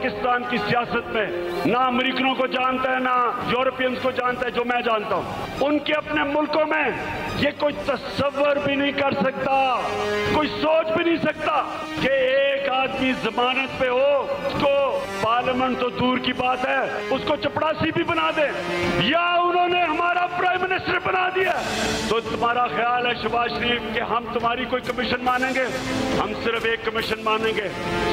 पाकिस्तान की सियासत में ना अमेरिकनों को जानता है ना यूरोपियंस को जानता है जो मैं जानता हूं। उनके अपने मुल्कों में ये कोई तस्वर भी नहीं कर सकता, कोई सोच भी नहीं सकता कि एक आदमी जमानत पे हो, उसको पार्लियामेंट तो दूर की बात है, उसको चपड़ासी भी बना दे, या उन्होंने हमारा प्राइम मिनिस्टर बना दिया। तो तुम्हारा ख्याल है शहबाज शरीफ कि हम तुम्हारी कोई कमीशन मानेंगे? हम सिर्फ एक कमीशन मानेंगे,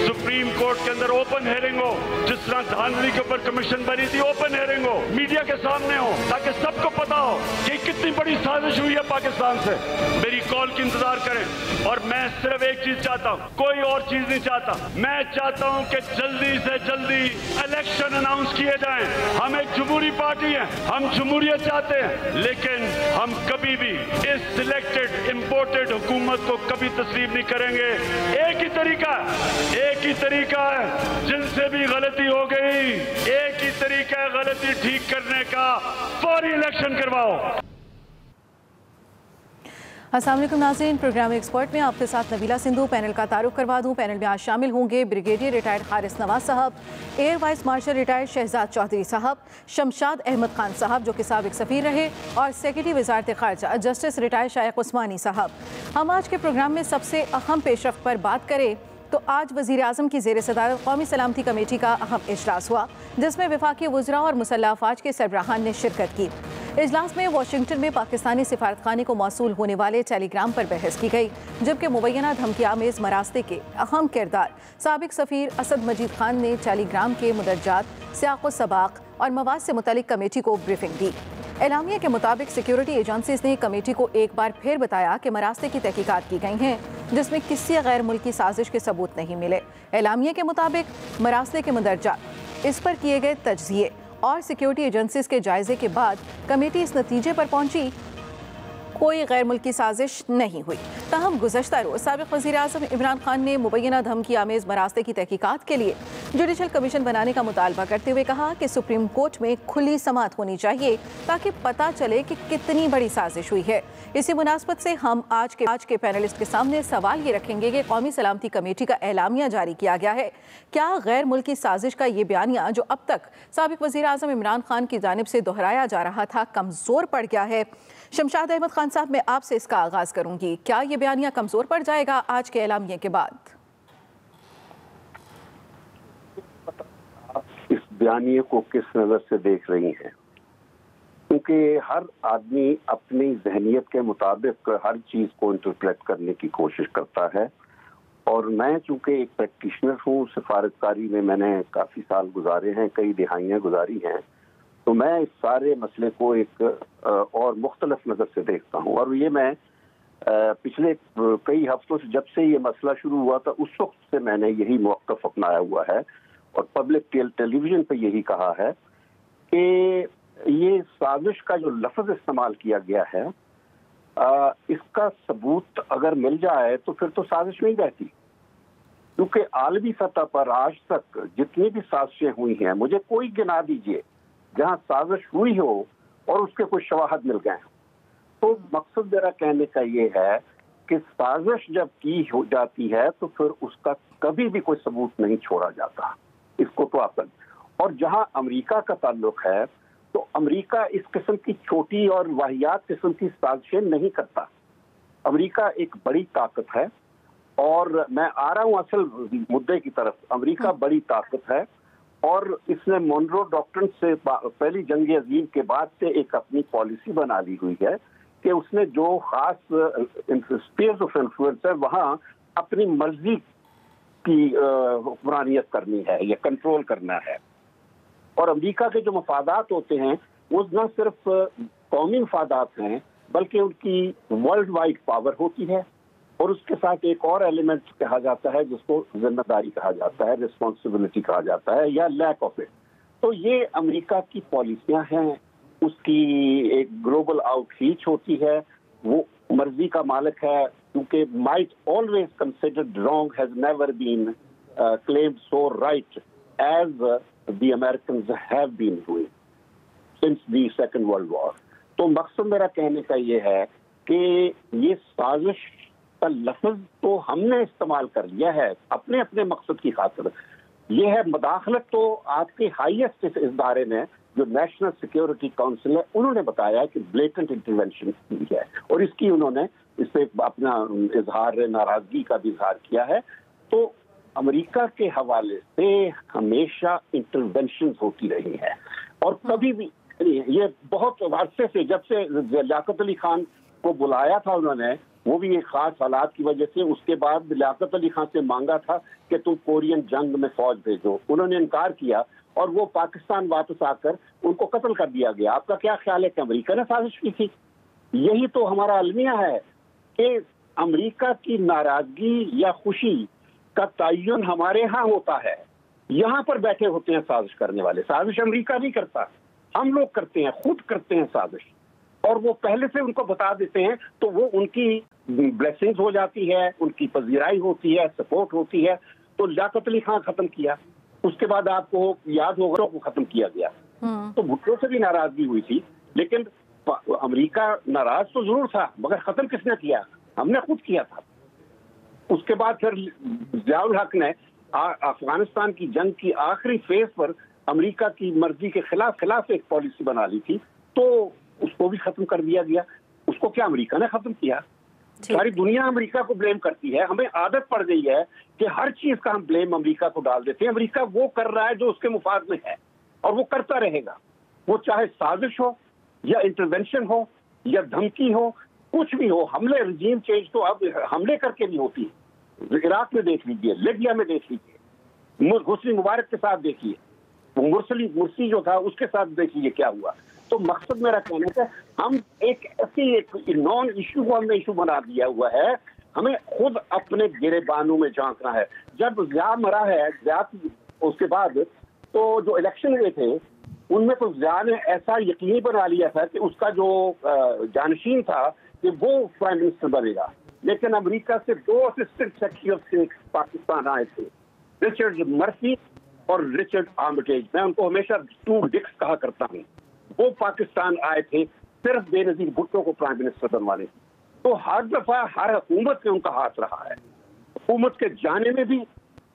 सुप्रीम कोर्ट के अंदर ओपन हेयरिंग हो, जिस तरह धांधली के ऊपर कमीशन बनी थी, ओपन हेयरिंग हो, मीडिया के सामने हो, ताकि सबको पता हो कि कितनी बड़ी साजिश हुई है पाकिस्तान से। मेरी कॉल की इंतजार करें। और मैं सिर्फ एक चीज चाहता हूं, कोई और चीज नहीं चाहता। मैं चाहता हूं कि जल्दी से जल्दी इलेक्शन अनाउंस किए जाएं। हम एक जमहूरी पार्टी है, हम जमहूरियत चाहते हैं, लेकिन हम कभी भी इस सिलेक्टेड इंपोर्टेड हुकूमत को कभी तस्लीम नहीं करेंगे। एक ही तरीका है, जिनसे भी गलती हो गई, एक ही तरीका है गलती ठीक करने का, फौरी इलेक्शन करवाओ। अस्सलाम वालेकुम नाज़रीन, प्रोग्राम एक्सपर्ट में आपके साथ नबीला सिंधु। पैनल का तारुफ करवा दूं। पैनल में आज शामिल होंगे ब्रिगेडियर रिटायर्ड हारिस नवाज साहब, air vice marshal retired Shahzad Chaudhry साहब, शमशाद अहमद खान साहब जो कि साबिक सफ़ीर रहे, और सेक्रेटरी वजारत ख़ारजा जस्टिस रिटायर्ड शाइख उस्मानी साहब। हम आज के प्रोग्राम में सबसे अहम पेशरफ्त पर बात करें तो आज वज़ीर आज़म की ज़ेर सदारत कौमी सलामती कमेटी का अहम इजलास हुआ, जिसमें वफाकी वज़रा और मुसल्लह अफ़वाज के सरबराहान ने शिरकत की। इजलास में वाशिंगटन में पाकिस्तानी सिफारतखाने को मौसूल होने वाले टेलीग्राम पर बहस की गई, जबकि मुबैना धमकियामेज़ मरास्ते के अहम किरदार साबिक सफ़ीर असद मजीद खान ने टेलीग्राम के मुदर्जात, सियाक़ो सबाक़ और मवाद से मुतल्लिक़ कमेटी को ब्रीफिंग दी। एलामिया के मुताबिक सिक्योरिटी एजेंसीज ने कमेटी को एक बार फिर बताया कि मरास्ते की तहकीकात की गई हैं, जिसमें किसी गैर मुल्की साजिश के सबूत नहीं मिले। एलामिया के मुताबिक मरास्ते के मुदर्जात, इस पर किए गए तज्ज़िये और सिक्योरिटी एजेंसीज के जायजे के बाद कमेटी इस नतीजे पर पहुंची कोई गैर मुल्की साजिश नहीं हुई। ताहम गुज़श्ता रोज़ साबिक़ वज़ीर आज़म इमरान खान ने मुबैना धमकी आमेज़ मरास्ते की तहकीकात के लिए जुडिशल कमीशन बनाने का मुतालबा करते हुए कहा कि सुप्रीम कोर्ट में खुली समाअत होनी चाहिए ताकि पता चले कि कितनी बड़ी साजिश हुई है। इसी मुनासबत से हम आज के पैनलिस्ट के सामने सवाल ये रखेंगे कि कौमी सलामती कमेटी का एलामिया जारी किया गया है, क्या गैर मुल्की साजिश का ये बयानिया जो अब तक साबिक़ वज़ीर आज़म इमरान खान की जानिब से दोहराया जा रहा था कमज़ोर पड़ गया है? शमशाद अहमद खान साहब, मैं आपसे इसका आगाज़ करूंगी। क्या ये बयानिया कमज़ोर पड़ जाएगा आज के एलामिया के बाद? आप इस बयानिए को किस नज़र से देख रही हैं? क्योंकि हर आदमी अपनी जहनियत के मुताबिक हर चीज़ को इंटरप्रेट करने की कोशिश करता है, और मैं चूँकि एक प्रैक्टिशनर हूँ, सिफारतकारी में मैंने काफ़ी साल गुजारे हैं, कई दिहाइयाँ गुजारी हैं, तो मैं इस सारे मसले को एक और मुख्तलिफ नज़र से देखता हूँ। और ये मैं पिछले कई हफ्तों से, जब से ये मसला शुरू हुआ था, उस वक्त से मैंने यही मौक़िफ़ अपनाया हुआ है और पब्लिक टेलीविज़न पर यही कहा है कि ये साजिश का जो लफ्ज़ इस्तेमाल किया गया है, इसका सबूत अगर मिल जाए तो फिर तो साजिश नहीं रहती। क्योंकि आलमी सतह पर आज तक जितनी भी साजिशें हुई हैं, मुझे कोई गिना दीजिए जहां साजिश हुई हो और उसके कुछ शवाहद मिल गए। तो मकसद मेरा कहने का ये है कि साजिश जब की हो जाती है तो फिर उसका कभी भी कोई सबूत नहीं छोड़ा जाता। इसको तो आप, और जहां अमेरिका का ताल्लुक है तो अमेरिका इस किस्म की छोटी और वाहियात किस्म की साजिशें नहीं करता। अमेरिका एक बड़ी ताकत है, और मैं आ रहा हूं असल मुद्दे की तरफ। अमेरिका बड़ी ताकत है और इसने मोनरो डॉक्ट्रिन से पहली जंग अजीम के बाद से एक अपनी पॉलिसी बना ली हुई है कि उसने जो खास स्फीयर्स ऑफ इन्फ्लुएंस है वहाँ अपनी मर्जी की हुक्मरानियत करनी है या कंट्रोल करना है। और अमेरिका के जो मफादात होते हैं वो न सिर्फ कौमी मफादात हैं, बल्कि उनकी वर्ल्ड वाइड पावर होती है, और उसके साथ एक और एलिमेंट कहा जाता है जिसको जिम्मेदारी कहा जाता है, रिस्पॉन्सिबिलिटी कहा जाता है, या लैक ऑफ इट। तो ये अमेरिका की पॉलिसियां हैं, उसकी एक ग्लोबल आउटरीच होती है, वो मर्जी का मालिक है, क्योंकि might always considered wrong has never been claimed so right as the Americans have been doing since the Second World War। तो मकसद मेरा कहने का ये है कि ये साजिश का लफ्ज तो हमने इस्तेमाल कर लिया है अपने अपने मकसद की खातिर, ये है मुदाखलत। तो आपके हाईएस्ट इस इदारे में जो नेशनल सिक्योरिटी काउंसिल है उन्होंने बताया कि ब्लेटेंट इंटरवेंशन की है और इसकी उन्होंने इससे अपना इजहार नाराजगी का भी इजहार किया है। तो अमेरिका के हवाले से हमेशा इंटरवेंशन होती रही है और कभी भी ये बहुत अरसे से, जब से लियाकत अली खान को बुलाया था उन्होंने, वो भी एक खास हालात की वजह से, उसके बाद लियाकत अली खान से मांगा था कि तुम कोरियन जंग में फौज भेजो, उन्होंने इनकार किया और वो पाकिस्तान वापस आकर उनको कत्ल कर दिया गया। आपका क्या ख्याल है कि अमेरिका ने साजिश की थी? यही तो हमारा अलमिया है कि अमेरिका की नाराजगी या खुशी का तयन हमारे यहाँ होता है, यहाँ पर बैठे होते हैं साजिश करने वाले। साजिश अमेरिका नहीं करता, हम लोग करते हैं, खुद करते हैं साजिश, और वो पहले से उनको बता देते हैं तो वो उनकी ब्लेसिंग्स हो जाती है, उनकी पजीराई होती है, सपोर्ट होती है। तो लियाकत अली खान खत्म किया, उसके बाद आपको याद होगा को खत्म किया गया। तो भुट्टो से भी नाराजगी हुई थी, लेकिन अमेरिका नाराज तो जरूर था, मगर खत्म किसने किया? हमने खुद किया था। उसके बाद फिर ज़ियाउल हक ने अफगानिस्तान की जंग की आखिरी फेज पर अमेरिका की मर्जी के खिलाफ एक पॉलिसी बना ली थी, तो उसको भी खत्म कर दिया गया। उसको क्या अमेरिका ने खत्म किया? सारी दुनिया अमेरिका को ब्लेम करती है। हमें आदत पड़ गई है कि हर चीज का हम ब्लेम अमेरिका को डाल देते हैं। अमेरिका वो कर रहा है जो उसके मुफाद में है और वो करता रहेगा, वो चाहे साजिश हो या इंटरवेंशन हो या धमकी हो, कुछ भी हो। हमले, रजीम चेंज तो अब हमले करके भी होती है। इराक में देख लीजिए, लिबिया में देख लीजिए, हुस्नी मुबारक के साथ देखिए, मुर्सी जो था उसके साथ देखिए क्या हुआ। तो मकसद मेरा कहने का, हम एक नॉन इशू को हमने इशू बना दिया हुआ है। हमें खुद अपने गिरेबानों में झांकना है। जब ज़िया मरा है, उसके बाद तो जो इलेक्शन हुए थे उनमें तो ज़िया ने ऐसा यकीनी बना लिया था कि उसका जो जानशीन था कि वो प्राइम मिनिस्टर बनेगा। लेकिन अमेरिका से 2 assistant secretary of state Pakistan आए थे, रिचर्ड मर्फी और रिचर्ड आर्मिटेज। मैं उनको हमेशा 2 डिक्स कहा करता हूँ। वो पाकिस्तान आए थे सिर्फ बेनजीर भुट्टो को प्राइम मिनिस्टर बनवाने। तो हर दफा हर हुकूमत में उनका हाथ रहा है, हुकूमत के जाने में भी,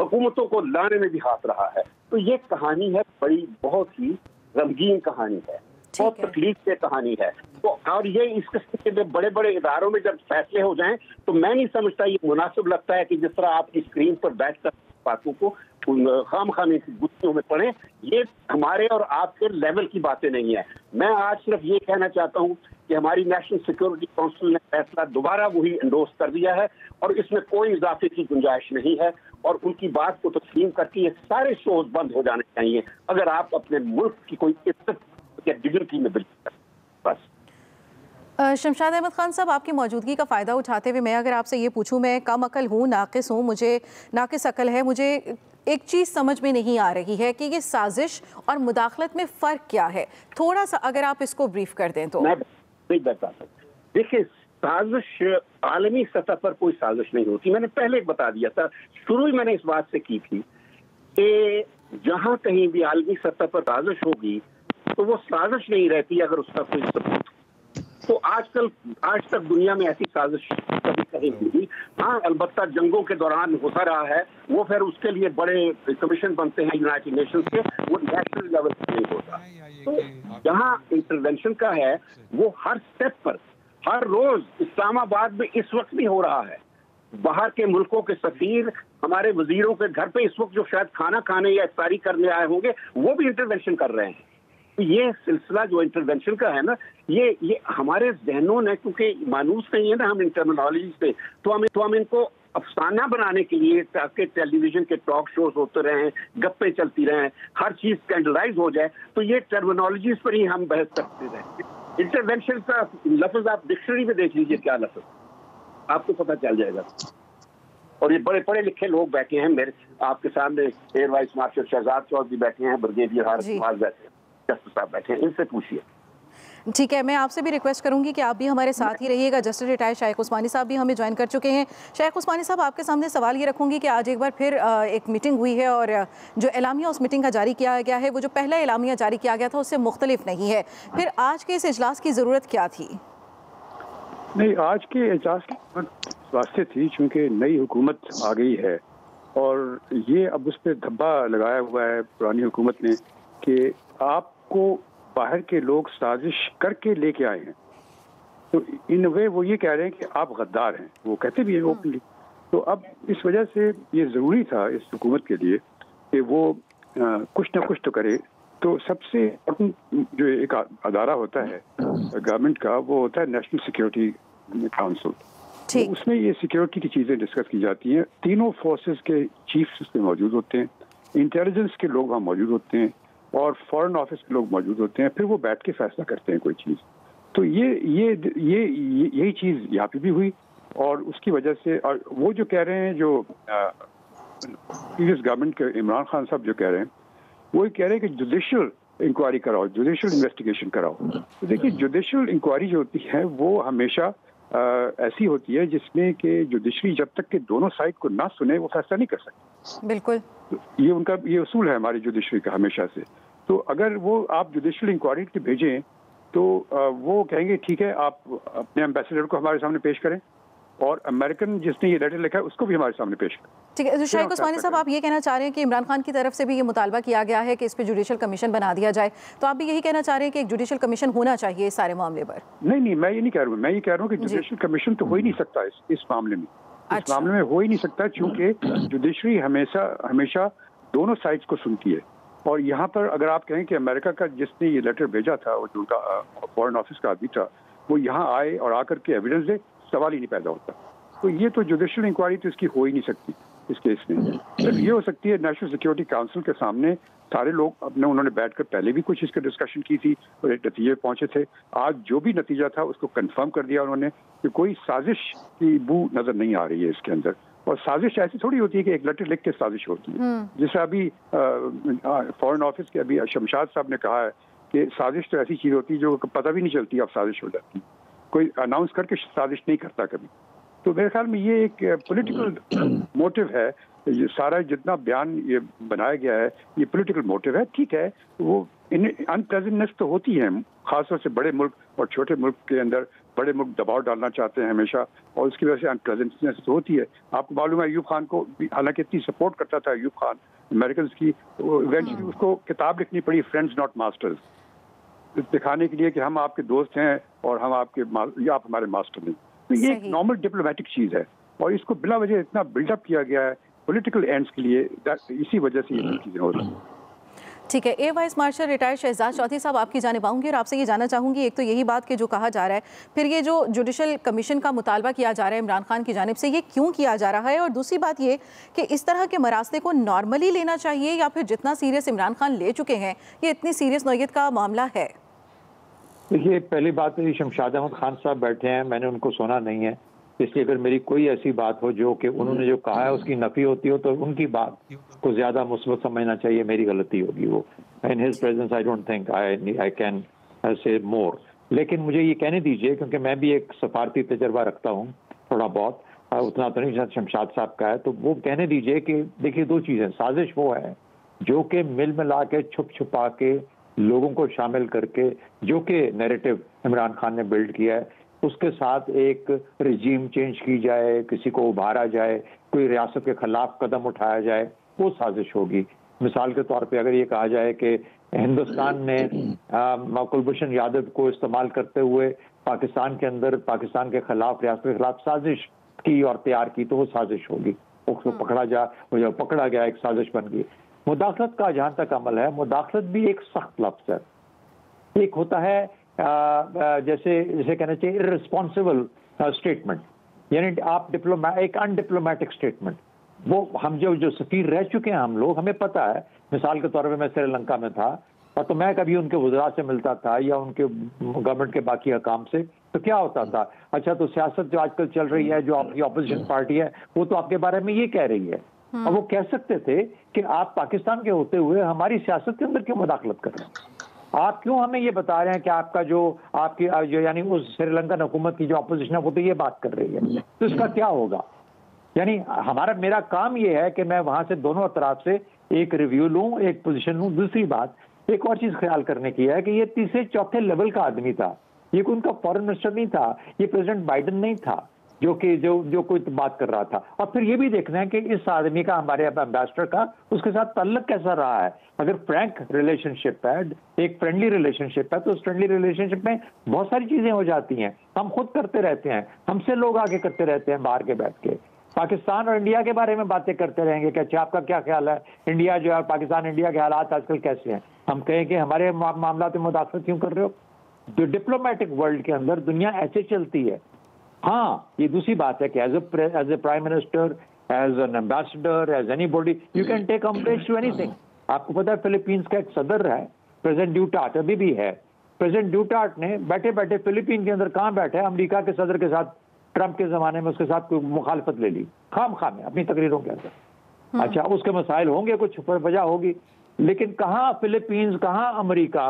हुकूमतों को लाने में भी हाथ रहा है। तो ये कहानी है बड़ी, बहुत ही गमगीन कहानी है, बहुत तकलीफ से कहानी है। तो और ये इस किस्म के बड़े बड़े इदारों में जब फैसले हो जाएं तो मैं नहीं समझता ये मुनासिब लगता है कि जिस तरह आपकी स्क्रीन पर बैठकर बातों को खाम-खामी की गुत्थियों में पड़े। ये हमारे और आपके लेवल की बातें नहीं है। मैं आज सिर्फ ये कहना चाहता हूँ कि हमारी नेशनल सिक्योरिटी काउंसिल ने फैसला दोबारा वही एंडोर्स कर दिया है और इसमें कोई इजाफे की गुंजाइश नहीं है और उनकी बात को तस्लीम करके ये सारे शोज बंद हो जाने चाहिए अगर आप अपने मुल्क की कोई इज्जत या डिग्निटी में बिल्कुल बस। शमशाद अहमद खान साहब, आपकी मौजूदगी का फ़ायदा उठाते हुए मैं अगर आपसे ये पूछूं, मैं कम अकल हूँ, नाकिस हूँ, मुझे नाकिस अकल है, मुझे एक चीज़ समझ में नहीं आ रही है कि ये साजिश और मुदाखलत में फ़र्क क्या है। थोड़ा सा अगर आप इसको ब्रीफ कर दें तो। मैं बता सकता, देखिए साजिश आलमी सतह पर कोई साजिश नहीं होती। मैंने पहले बता दिया था, शुरू ही मैंने इस बात से की थी कि जहाँ कहीं भी आलमी सतह पर साजिश होगी तो वो साजिश नहीं रहती अगर उसका कोई सबूत। तो आज तक दुनिया में ऐसी साजिश कभी कहीं हुई। हाँ, अलबत्ता जंगों के दौरान होता रहा है, वो फिर उसके लिए बड़े कमीशन बनते हैं यूनाइटेड नेशंस के, वो नेशनल लेवल पर नहीं होता। तो जहाँ इंटरवेंशन का है वो हर स्टेप पर, हर रोज इस्लामाबाद में इस वक्त भी हो रहा है। बाहर के मुल्कों के सफीर हमारे वजीरों के घर पे इस वक्त जो शायद खाना खाने या इफ्तारी करने आए होंगे वो भी इंटरवेंशन कर रहे हैं। तो ये सिलसिला जो इंटरवेंशन का है ना, ये हमारे जहनों ने, क्योंकि मानूस नहीं है ना हम इन टर्मिनोलॉजी से, तो हम इनको अफसाना बनाने के लिए, ताकि टेलीविजन के टॉक शोज होते रहें, गप्पे चलती रहें, हर चीज स्कैंडलाइज हो जाए, तो ये टर्मिनोलॉजीज पर ही हम बहस करते रहें। इंटरवेंशन का लफ्ज आप डिक्शनरी में देख लीजिए क्या लफ्ज, आपको पता चल जाएगा। और ये बड़े पढ़े लिखे लोग बैठे हैं मेरे आपके सामने, air vice marshal Shahzad Chaudhry बैठे हैं, ब्रिगेडियर हारिस नवाज बैठे हैं, जस्टिस साहब बैठे हैं, इनसे पूछिए। ठीक है, मैं आपसे भी रिक्वेस्ट करूंगी कि आप भी हमारे साथ ही रहिएगा। जस्टिस रिटायर्ड शेख उस्मानी साहब भी हमें ज्वाइन कर चुके हैं। शेख उस्मानी साहब, आपके सामने सवाल ये रखूंगी कि आज एक बार फिर एक मीटिंग हुई है और जो एलामिया उस मीटिंग का जारी किया गया है, वो जो पहला एलामिया जारी किया गया था उससे मुख्तलिफ नहीं है। फिर आज के इस इजलास की ज़रूरत क्या थी? नहीं, आज के इजलास की वास्ते थी चूँकि नई हुकूमत आ गई है और ये अब उस पर धब्बा लगाया हुआ है पुरानी हुकूमत ने कि आपको बाहर के लोग साजिश करके लेके आए हैं, तो इन वे वो ये कह रहे हैं कि आप गद्दार हैं, वो कहते भी हैं ओपनली। तो अब इस वजह से ये ज़रूरी था इस हुकूमत के लिए कि वो कुछ ना कुछ तो करे। तो सबसे इम्पोर्टेंट जो एक अदारा होता है गवर्नमेंट का, वो होता है नेशनल सिक्योरिटी काउंसिल। तो उसमें ये सिक्योरिटी की चीज़ें डिस्कस की जाती हैं। तीनों फोर्सेस के चीफ्स उसमें मौजूद होते हैं, इंटेलिजेंस के लोग वहाँ मौजूद होते हैं और फॉरेन ऑफिस के लोग मौजूद होते हैं। फिर वो बैठ के फैसला करते हैं कोई चीज़। तो यही चीज़ यहाँ पे भी हुई और उसकी वजह से, और वो जो कह रहे हैं, जो प्रीवियस गवर्नमेंट के इमरान खान साहब जो कह रहे हैं, वो कह रहे हैं कि जुडिशियल इंक्वायरी कराओ, जुडिशियल इन्वेस्टिगेशन कराओ। तो देखिए, जुडिशियल इंक्वायरी जो होती है वो हमेशा ऐसी होती है जिसमें कि जुडिशरी जब तक के दोनों साइड को ना सुने वो फैसला नहीं कर सकती। बिल्कुल, तो ये उनका ये उसूल है हमारी जुडिशरी का हमेशा से। तो अगर वो आप जुडिशियल इंक्वायरी के भेजें तो वो कहेंगे ठीक है, आप अपने एम्बेसडर को हमारे सामने पेश करें और अमेरिकन जिसने ये लेटर लिखा है उसको भी हमारे सामने पेश करें। ठीक है, तो शाहिद उस्मानी साहब, आप ये कहना चाह रहे हैं कि इमरान खान की तरफ से भी ये मुतालबा किया गया है कि इस पे जुडिशियल कमीशन बना दिया जाए, तो आप भी यही कहना चाह रहे हैं कि एक जुडिशियल कमीशन होना चाहिए इस सारे मामले पर? नहीं, मैं ये नहीं कह रहा हूँ। मैं ये कह रहा हूँ कि जुडिशियल कमीशन तो हो ही नहीं सकता इस मामले में। इस मामले में हो ही नहीं सकता, क्योंकि जुडिशरी हमेशा दोनों साइड्स को सुनती है। और यहाँ पर अगर आप कहें कि अमेरिका का जिसने ये लेटर भेजा था, वो जो उनका फॉरेन ऑफिस का आदमी था, वो यहाँ आए और आकर के एविडेंस दे, सवाल ही नहीं पैदा होता। तो ये तो जुडिशियल इंक्वायरी तो इसकी हो ही नहीं सकती इस केस में। सिर्फ ये हो सकती है नेशनल सिक्योरिटी काउंसिल के सामने सारे लोग उन्होंने बैठकर पहले भी कुछ इसके डिस्कशन की थी और एक नतीजे पहुंचे थे। आज जो भी नतीजा था उसको कंफर्म कर दिया उन्होंने कि कोई साजिश की बू नजर नहीं आ रही है इसके अंदर। और साजिश ऐसी थोड़ी होती है कि एक लेटर लिख के साजिश होती है। जैसे अभी फॉरेन ऑफिस के अभी शमशाद साहब ने कहा है कि साजिश तो ऐसी चीज होती है जो पता भी नहीं चलती अब साजिश हो जाती है, कोई अनाउंस करके साजिश नहीं करता कभी। तो मेरे ख्याल में ये एक पॉलिटिकल मोटिव है। ये सारा जितना बयान ये बनाया गया है ये पॉलिटिकल मोटिव है। ठीक है, वो अनप्लेजेंटनेस तो होती है, खासतौर से बड़े मुल्क और छोटे मुल्क के अंदर। बड़े मुल्क दबाव डालना चाहते हैं हमेशा और उसकी वजह से अनप्लेजेंटनेस तो होती है। आपको मालूम है अयूब खान को, हालांकि इतनी सपोर्ट करता था अयूब खान अमेरिकन की, इवेंचुअली उसको किताब लिखनी पड़ी फ्रेंड्स नॉट मास्टर्स, दिखाने के लिए कि हम आपके दोस्त हैं और हम आप हमारे मास्टर नहीं। तो ये एक नॉर्मल डिप्लोमेटिक चीज है और इसको बिला वजह इतना बिल्डअप किया गया है पॉलिटिकल एंड्स के लिए, इसी वजह से ये चीजें हो रही हैं। ठीक है, air vice marshal retired Shahzad Chaudhry साहब, आपकी जानिब आऊँगी और आपसे ये जानना चाहूँगी, एक तो यही बात कि जो कहा जा रहा है, फिर ये जो जुडिशल कमीशन का मुतालबा किया जा रहा है इमरान खान की जानिब से, ये क्यों किया जा रहा है? और दूसरी बात ये कि इस तरह के मरासले को नॉर्मली लेना चाहिए या फिर जितना सीरियस इमरान खान ले चुके हैं, ये इतनी सीरियस नौयत का मामला है? देखिए, पहली बात तो शमशाद अहमद खान साहब बैठे हैं, मैंने उनको सुना नहीं है, इसलिए अगर मेरी कोई ऐसी बात हो जो कि उन्होंने जो कहा है उसकी नफी होती हो तो उनकी बात को ज्यादा मुस्बत समझना चाहिए, मेरी गलती होगी वो। In his presence I don't think I can say more. लेकिन मुझे ये कहने दीजिए, क्योंकि मैं भी एक सफारती तजर्बा रखता हूँ थोड़ा बहुत, उतना तो नहीं शमशाद साहब का है, तो वो कहने दीजिए कि देखिए दो चीजें, साजिश वो है जो कि मिल मिला के छुप छुपा के लोगों को शामिल करके जो कि नैरेटिव इमरान खान ने बिल्ड किया है, उसके साथ एक रिजीम चेंज की जाए, किसी को उभारा जाए, कोई रियासत के खिलाफ कदम उठाया जाए, वो साजिश होगी। मिसाल के तौर पे अगर ये कहा जाए कि हिंदुस्तान ने कुलभूषण यादव को इस्तेमाल करते हुए पाकिस्तान के अंदर पाकिस्तान के खिलाफ, रियासत के खिलाफ साजिश की और तैयार की, तो वो साजिश होगी। उसको पकड़ा गया, एक साजिश बन गई। मुदाखलत का जहां तक अमल है, मुदाखलत भी एक सख्त लफ्ज है। एक होता है जैसे कहना चाहिए इररिस्पॉन्सिबल स्टेटमेंट, यानी आप एक अनडिप्लोमेटिक स्टेटमेंट। वो हम जो सफीर रह चुके हैं हम लोग, हमें पता है। मिसाल के तौर पे मैं श्रीलंका में था और तो मैं कभी उनके वज़रा से मिलता था या उनके गवर्नमेंट के बाकी हकाम से, तो क्या होता था, अच्छा तो सियासत जो आजकल चल रही है, जो आपकी ऑपोजिशन पार्टी है, वो तो आपके बारे में ये कह रही है। और वो कह सकते थे कि आप पाकिस्तान के होते हुए हमारी सियासत के अंदर क्यों मुदाखलत कर रहे हैं, आप क्यों हमें ये बता रहे हैं कि आपका जो यानी उस श्रीलंकन हुकूमत की जो अपोजिशन है वो तो ये बात कर रही है, तो इसका क्या होगा। यानी मेरा काम ये है कि मैं वहां से दोनों तरफ से एक रिव्यू लूं, एक पोजीशन लूं। दूसरी बात, एक और चीज ख्याल करने की है कि ये तीसरे चौथे लेवल का आदमी था, ये कोई उनका फॉरेन मिनिस्टर नहीं था, ये प्रेसिडेंट बाइडेन नहीं था, जो कि जो कोई बात कर रहा था। और फिर ये भी देखना है कि इस आदमी का, हमारे एम्बेसडर का, उसके साथ ताल्लुक कैसा रहा है। अगर फ्रैंक रिलेशनशिप है, एक फ्रेंडली रिलेशनशिप है, तो उस फ्रेंडली रिलेशनशिप में बहुत सारी चीजें हो जाती हैं। हम खुद करते रहते हैं, हमसे लोग आगे करते रहते हैं बाहर के बैठ के। पाकिस्तान और इंडिया के बारे में बातें करते रहेंगे कि अच्छा आपका क्या ख्याल है, इंडिया जो है, पाकिस्तान इंडिया के हालात आजकल कैसे हैं। हम कहें कि हमारे मामला में मुदाखलत क्यों कर रहे हो। जो डिप्लोमेटिक वर्ल्ड के अंदर दुनिया ऐसे चलती है। हाँ, ये दूसरी बात है कि as a prime minister, as an ambassador, as anybody, you can take umbrage to anything. आपको पता है फिलीपींस का एक सदर है, प्रेसिडेंट ड्यूटार्ट, अभी भी है। प्रेसिडेंट ड्यूटार्ट ने बैठे बैठे फिलीपीन के अंदर कहाँ बैठे, अमेरिका के सदर के साथ, ट्रंप के जमाने में उसके साथ कोई मुखालफत ले ली खाम में अपनी तकरीरों के अंदर। अच्छा, उसके मसाइल होंगे, कुछ वजह होगी, लेकिन कहाँ फिलीपींस, कहाँ अमेरिका,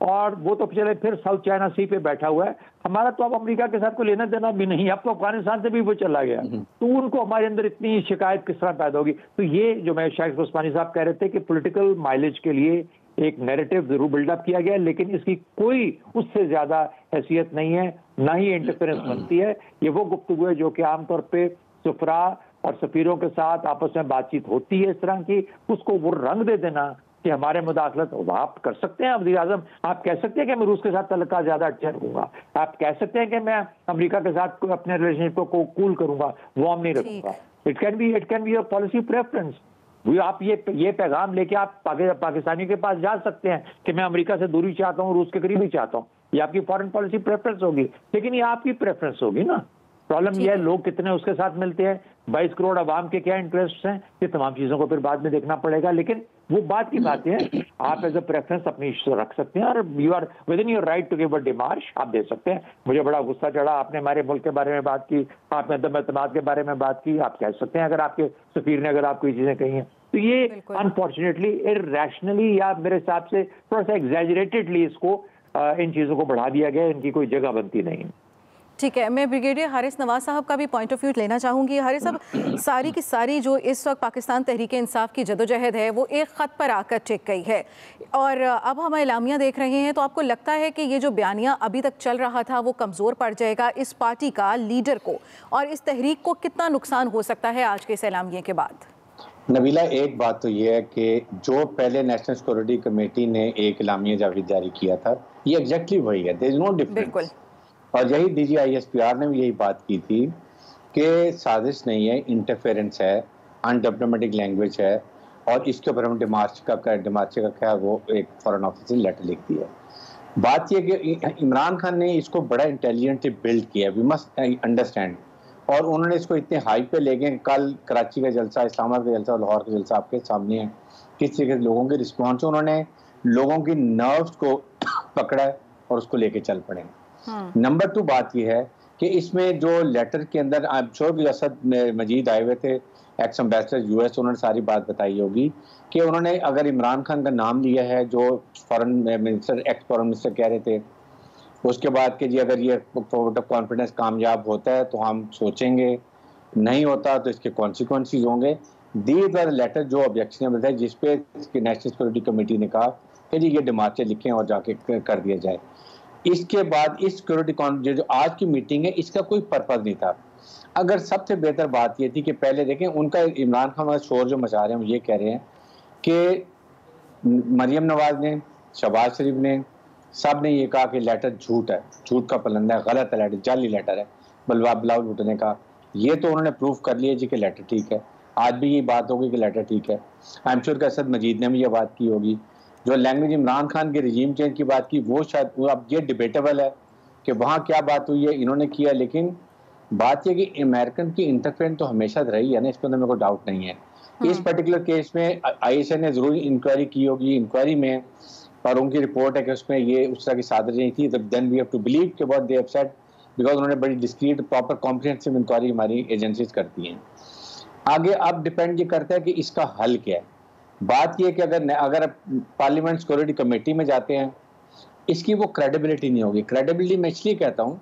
और वो तो चले फिर साउथ चाइना सी पे बैठा हुआ है। हमारा तो अब अमेरिका के साथ कोई लेना देना भी नहीं, अब तो अफगानिस्तान से भी वो चला गया। तो उनको हमारे अंदर इतनी शिकायत किस तरह पैदा होगी। तो ये जो मैं शाहिद उस्मानी साहब कह रहे थे कि पॉलिटिकल माइलेज के लिए एक नैरेटिव जरूर बिल्डअप किया गया, लेकिन इसकी कोई उससे ज्यादा हैसियत नहीं है, ना ही इंटरफेरेंस बनती है। ये वो गुफ्तगू है जो कि आमतौर पे सुफरा और सफीरों के साथ आपस में बातचीत होती है इस तरह की, उसको वो रंग दे देना कि हमारे मुदाखलत आप कर सकते हैं। वज़ीर आज़म आप कह सकते हैं कि मैं रूस के साथ तल्लुका ज्यादा अच्छा रखूंगा, आप कह सकते हैं कि मैं अमेरिका के साथ अपने रिलेशनशिप को कूल करूंगा, वार्म नहीं रखूंगा। It can be your policy preference. आप ये पैगाम लेके आप पाकिस्तानी के पास जा सकते हैं कि मैं अमेरिका से दूरी चाहता हूँ, रूस के करीब ही चाहता हूँ। ये आपकी फॉरेन पॉलिसी प्रेफरेंस होगी, लेकिन ये आपकी प्रेफरेंस होगी ना। प्रॉब्लम यह है लोग कितने उसके साथ मिलते हैं, 22 करोड़ अवाम के क्या इंटरेस्ट हैं, ये तमाम चीजों को फिर बाद में देखना पड़ेगा। लेकिन वो बात की बात है, आप एज अ प्रेफरेंस अपनी रख सकते हैं और you are within your right to give a demarche, आप दे सकते हैं। मुझे बड़ा गुस्सा चढ़ा, आपने हमारे मुल्क के बारे में बात की, आपने अदम एतमाद के बारे में बात की, आप कह सकते हैं अगर आपके सफीर ने अगर आपको ये चीजें कही हैं। तो ये अनफॉर्चुनेटली इरैशनली या मेरे हिसाब से थोड़ा सा एग्जैजरेटेडली इसको इन चीजों को बढ़ा दिया गया, इनकी कोई जगह बनती नहीं। ठीक है, मैं ब्रिगेडियर हारिस नवाज साहब का भी पॉइंट ऑफ व्यू लेना चाहूँगी। हारिस साहब, सारी की सारी जो इस वक्त पाकिस्तान तहरीक इंसाफ की जदोजहद है वो एक ख़त पर आकर टिक गई है और अब हम एलामिया देख रहे हैं। तो आपको लगता है कि ये जो बयानिया अभी तक चल रहा था वो कमज़ोर पड़ जाएगा इस पार्टी का लीडर को, और इस तहरीक को कितना नुकसान हो सकता है आज के इस एलामिया के बाद? नबीला, एक बात तो ये है कि जो पहले नेशनल सिक्योरिटी कमेटी ने एक एलामिया जारी किया था, ये एग्जैक्टली वही है, देयर इज नो डिफरेंस। और यही DGISPR ने भी यही बात की थी कि साजिश नहीं है, इंटरफेरेंस है, अनडिप्लोमेटिक लैंग्वेज है, और इसके ऊपर हम डिमार्चे का क्या वो एक फॉरेन ऑफिस ने लेटर लिख दिया। बात यह कि इमरान खान ने इसको बड़ा इंटेलिजेंटली बिल्ड किया, वी मस्ट अंडरस्टैंड, और उन्होंने इसको इतने हाई पे ले गए। कल कराची का जलसा, इस्लामाबाद का जलसा और लाहौर का जलसा आपके सामने है, किस तरीके से लोगों के रिस्पॉन्स, उन्होंने लोगों की नर्व्स को पकड़ा और उसको लेके चल पड़े। नंबर 2 बात यह है कि इसमें जो लेटर के अंदर आई एम श्योर कि असद मजीद आए हुए थे, एक्स एम्बेसडर US, उन्होंने सारी बात बताई होगी कि उन्होंने अगर इमरान खान का नाम लिया है जो foreign minister, x foreign minister कह रहे थे, उसके बाद कि जी अगर ये वोट ऑफ कॉन्फिडेंस कामयाब होता है तो हम सोचेंगे, नहीं होता तो इसके कॉन्सिक्वेंसेस होंगे। दीज आर लेटर जो ऑब्जेक्शनेबल है, जिसपे नेशनल सिक्योरिटी कमेटी ने कहा कि जी ये डिमार्चे लिखें और जाके कर दिया जाए। इसके बाद इस सिक्योरिटी जो आज की मीटिंग है, इसका कोई पर्पज नहीं था। अगर सबसे बेहतर बात ये थी कि पहले देखें उनका इमरान खान शोर जो मचा रहे हैं, ये कह रहे हैं कि मरियम नवाज ने, शहबाज शरीफ ने, सब ने ये कहा कि लेटर झूठ है, झूठ का पलंदा है, गलत है, लेटर जाली लेटर है, बिलावल भुट्टो ने कहा। ये तो उन्होंने प्रूव कर लिया जी कि लेटर ठीक है। आज भी ये बात होगी कि लेटर ठीक है। आई एम श्योर कि असद मजीद ने भी ये बात की होगी। जो लैंग्वेज इमरान खान के रिजीम चेंज की बात की, वो शायद अब ये डिबेटेबल है कि वहाँ क्या बात हुई है, इन्होंने किया। लेकिन बात यह कि अमेरिकन की इंटरफेरेंस तो हमेशा रही है ना, इसके अंदर मेरे को डाउट नहीं है। इस पर्टिकुलर केस में ISI ने जरूर इंक्वायरी की होगी, इंक्वायरी में, और उनकी रिपोर्ट है कि उसमें ये उस तरह की सादर नहीं थी। Then we have to believe कि what they have said, because उन्होंने बड़ी डिस्क्रीट प्रॉपर कॉम्प्रिहेंसिव इंक्वायरी हमारी एजेंसीज करती हैं। आगे अब डिपेंड ये करता है कि इसका हल क्या है। बात यह कि अगर पार्लियामेंट सिक्योरिटी कमेटी में जाते हैं, इसकी वो क्रेडिबिलिटी नहीं होगी। क्रेडिबिलिटी मैं इसलिए कहता हूँ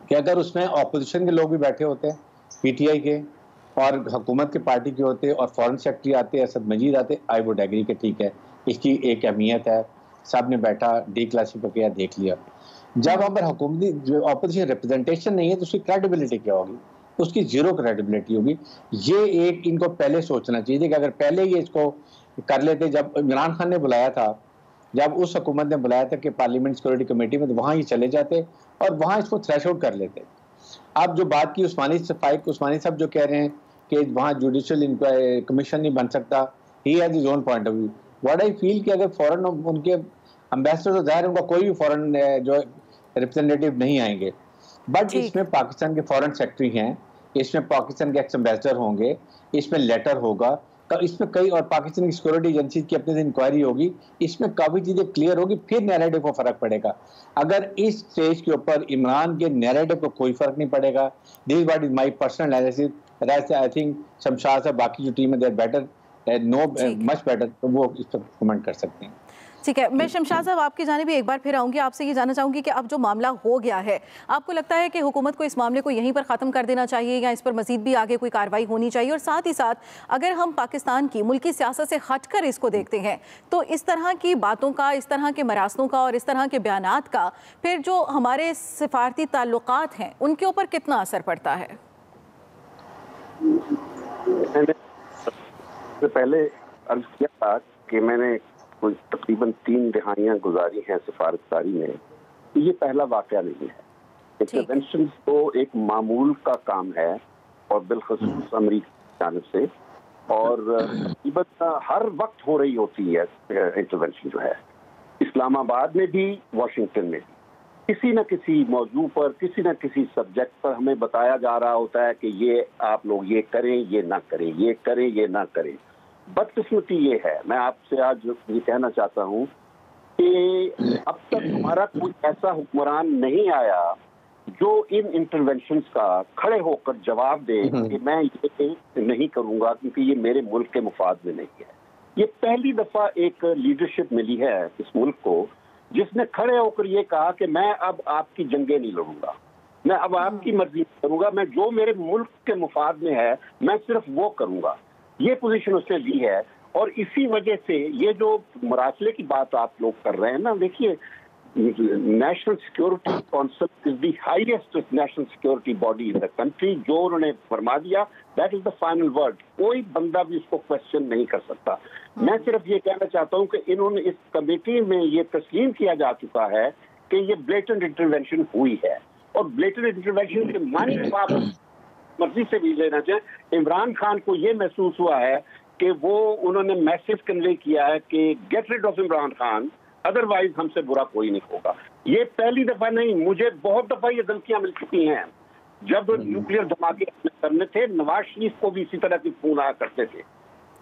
कि अगर उसमें अपोजिशन के लोग भी बैठे होते हैं, PTI के और हुकूमत के पार्टी के होते और फॉरेन सेक्रेटरी आते, असद मजीद आते, आई वुड एग्री कि ठीक है, इसकी एक अहमियत है, सब ने बैठा डिक्लासिफाई किया, देख लिया। जब अगर हुकूमती जो ऑपोजिशन रिप्रेजेंटेशन नहीं है तो उसकी क्रेडिबिलिटी क्या होगी? उसकी जीरो क्रेडिबिलिटी होगी। ये एक इनको पहले सोचना चाहिए कि अगर पहले ये इसको कर लेते, जब इमरान खान ने बुलाया था, जब उस हुकूमत ने बुलाया था कि पार्लियामेंट सिक्योरिटी कमेटी में, तो वहाँ ही चले जाते और वहाँ इसको थ्रेश आउट कर लेते। अब जो बात की उस्मानी साहब जो कह रहे हैं कि वहाँ जुडिशियल इंक्वायरी कमीशन नहीं बन सकता, he has his own point of view. What I feel कि अगर फॉरेन उनके एम्बेसडर तो जाहिर उनका कोई भी फॉरेन जो रिप्रेजेंटेटिव नहीं आएंगे, बट इसमें पाकिस्तान के फॉरेन सेक्रेटरी हैं, इसमें पाकिस्तान के एक्स एम्बेसडर होंगे, इसमें लेटर होगा, तो इसमें कई और पाकिस्तान की सिक्योरिटी एजेंसी की अपने से इंक्वायरी होगी, इसमें काफ़ी चीज़ें क्लियर होगी, फिर नैरेटिव को फ़र्क पड़ेगा। अगर इस स्टेज के ऊपर इमरान के नैरेटिव को कोई फ़र्क नहीं पड़ेगा, this what is my personal analysis. I think Shamshad साहब बाकी जो टीम है there better, no much better, तो वो इस पर कमेंट कर सकते हैं। ठीक है, मैं शमशाद साहब आपकी जानिब भी एक बार फिर आऊँगी। आपसे ये जानना चाहूँगी कि अब जो मामला हो गया है, आपको लगता है कि हुकूमत को इस मामले को यहीं पर ख़त्म कर देना चाहिए या इस पर मज़ीद भी आगे कोई कार्रवाई होनी चाहिए? और साथ ही साथ अगर हम पाकिस्तान की मुल्की सियासत से हटकर इसको देखते हैं तो इस तरह की बातों का, इस तरह के मरासलों का और इस तरह के बयानात का फिर जो हमारे सिफारती ताल्लुकात हैं उनके ऊपर कितना असर पड़ता है? मैंने पहले अर्ज किया था कि मैंने कुछ तकरीबन 3 दिहाइयां गुजारी हैं सिफारतकारी में। ये पहला वाकया नहीं है। इंटरवेंशन तो एक मामूल का काम है और बिलखसूस अमरीका की जानिब से, और तकरीबन हर वक्त हो रही होती है इंटरवेंशन जो है, इस्लामाबाद में भी, वाशिंगटन में भी। किसी न किसी मौजू पर, किसी न किसी सब्जेक्ट पर हमें बताया जा रहा होता है कि ये आप लोग ये करें, ये ना करें, ये करें, ये ना करें। बदकिस्मती ये है, मैं आपसे आज ये कहना चाहता हूँ कि अब तक हमारा कोई ऐसा हुक्मरान नहीं आया जो इन इंटरवेंशंस का खड़े होकर जवाब दे कि मैं ये नहीं करूँगा क्योंकि ये मेरे मुल्क के मुफाद में नहीं है। ये पहली दफ़ा एक लीडरशिप मिली है इस मुल्क को जिसने खड़े होकर ये कहा कि मैं अब आपकी जंगें नहीं लड़ूंगा, मैं अब आपकी मर्जी करूँगा, मैं जो मेरे मुल्क के मुफाद में है मैं सिर्फ वो करूँगा। ये पोजीशन उसने ली है और इसी वजह से ये जो मरासले की बात आप लोग कर रहे हैं ना, देखिए national security council is the highest national security body in the country. जो उन्होंने फरमा दिया that is the final word, कोई बंदा भी इसको क्वेश्चन नहीं कर सकता। मैं सिर्फ ये कहना चाहता हूँ कि इन्होंने इस कमेटी में ये तस्लीम किया जा चुका है कि ये ब्लेटेंट इंटरवेंशन हुई है, और ब्लेटेंट इंटरवेंशन के मानी आप मर्जी से भी लेना चाहें, इमरान खान को ये महसूस हुआ है कि वो उन्होंने मैसेज कन्वे किया है कि get rid of Imran Khan, otherwise हमसे बुरा कोई नहीं होगा। ये पहली दफा नहीं, मुझे बहुत दफा ये धमकियां मिल चुकी हैं। जब न्यूक्लियर धमाके करने थे, नवाज शरीफ को भी इसी तरह की फोन आया करते थे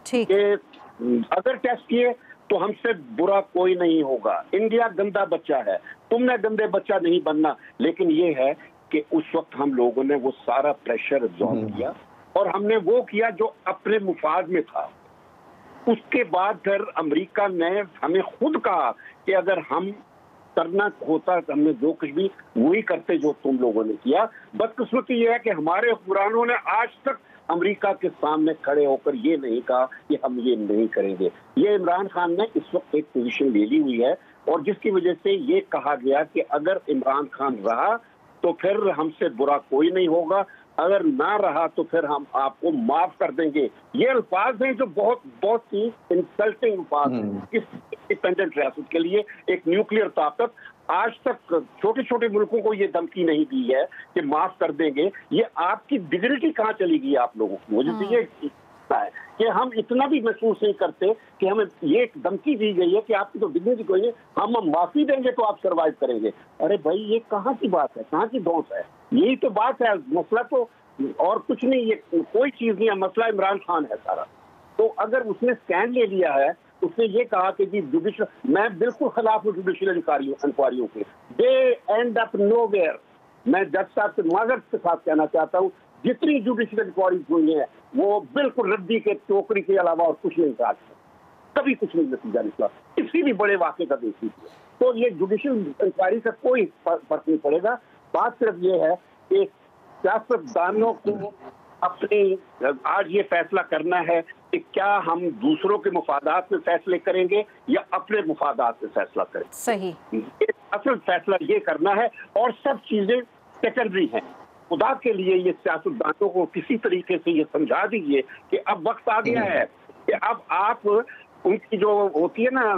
कि अगर टेस्ट किए तो हमसे बुरा कोई नहीं होगा, इंडिया गंदा बच्चा है, तुमने गंदे बच्चा नहीं बनना। लेकिन ये है कि उस वक्त हम लोगों ने वो सारा प्रेशर एब्जॉर्ब किया और हमने वो किया जो अपने मुफाद में था। उसके बाद फिर अमेरिका ने हमें खुद कहा कि अगर हम करना होता तो हमने जो कुछ भी वही करते जो तुम लोगों ने किया। बदकिस्मती ये है कि हमारे हुक्मरानों ने आज तक अमेरिका के सामने खड़े होकर ये नहीं कहा कि हम ये नहीं करेंगे। ये इमरान खान ने इस वक्त एक पोजीशन ले ली हुई है और जिसकी वजह से ये कहा गया कि अगर इमरान खान रहा तो फिर हमसे बुरा कोई नहीं होगा, अगर ना रहा तो फिर हम आपको माफ कर देंगे। ये अल्फाज हैं जो बहुत बहुत ही इंसल्टिंग अल्फाज हैं इस इंडिपेंडेंट रियासत के लिए। एक न्यूक्लियर ताकत आज तक छोटे छोटे मुल्कों को ये धमकी नहीं दी है कि माफ कर देंगे। ये आपकी डिग्निटी कहाँ चली गई आप लोगों की? मुझे तो ये है कि हम इतना भी महसूस नहीं करते कि हमें ये धमकी दी गई है कि आपकी तो डिग्निटी कोई नहीं, हम माफी देंगे तो आप सर्वाइव करेंगे। अरे भाई ये कहाँ की बात है, कहाँ की दोस्त है? यही तो बात है, मसला तो और कुछ नहीं, ये कोई चीज नहीं है, मसला इमरान खान है सारा। तो अगर उसने स्टैंड ले लिया है, उसने ये कहा कि जी जुडिशल, मैं बिल्कुल खिलाफ हूँ जुडिशल इंक्वायरियों के, दे एंड अप नोवेयर। मैं जज साहब से माजरत के साथ कहना चाहता हूँ, जितनी जुडिशल इंक्वायरीज हुई है वो बिल्कुल रद्दी के टोकरी के अलावा और कुछ नहीं कहा, कभी कुछ नहीं नतीजा निकला किसी भी बड़े वाक़े का देख लीजिए। तो ये जुडिशल इंक्वायरी से कोई फर्क नहीं पड़ेगा। बात सिर्फ ये है कि सियासतदानों को अपनी आज ये फैसला करना है कि क्या हम दूसरों के मुफादात में फैसले करेंगे या अपने मुफादात में फैसला करेंगे। सही, असल फैसला ये करना है और सब चीजें सेकेंडरी हैं। खुदा के लिए ये सियासतदानों को किसी तरीके से ये समझा दीजिए कि अब वक्त आ गया है कि अब आप उनकी जो होती है ना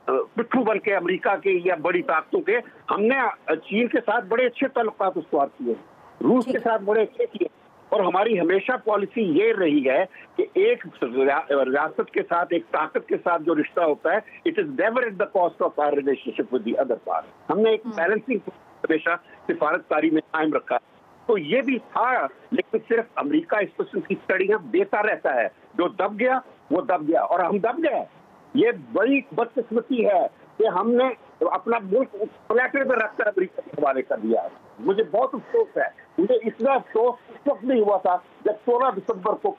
पिट्ठू बन के अमेरिका के या बड़ी ताकतों के, हमने चीन के साथ बड़े अच्छे ताल्लुकात उस्तवार किए, रूस के साथ बड़े अच्छे किए, और हमारी हमेशा पॉलिसी ये रही है कि एक रियासत के साथ, एक ताकत के साथ जो रिश्ता होता है, it is never at the cost of our relationship with the other part. हमने एक बैलेंसिंग हमेशा सिफारतकारी में कायम रखा है। तो ये भी था, लेकिन सिर्फ अमेरिका इस किस्म की तड़ियां देता रहता है, जो दब गया वो दब गया और हम दब गए। ये बड़ी बदकिस्मती है कि हमने अपना मुल्क प्लेटर में रखकर अमेरिका के हवाले कर दिया। मुझे बहुत अफसोस है, मुझे इतना अफसोस उस वक्त नहीं हुआ था जब 16 दिसंबर को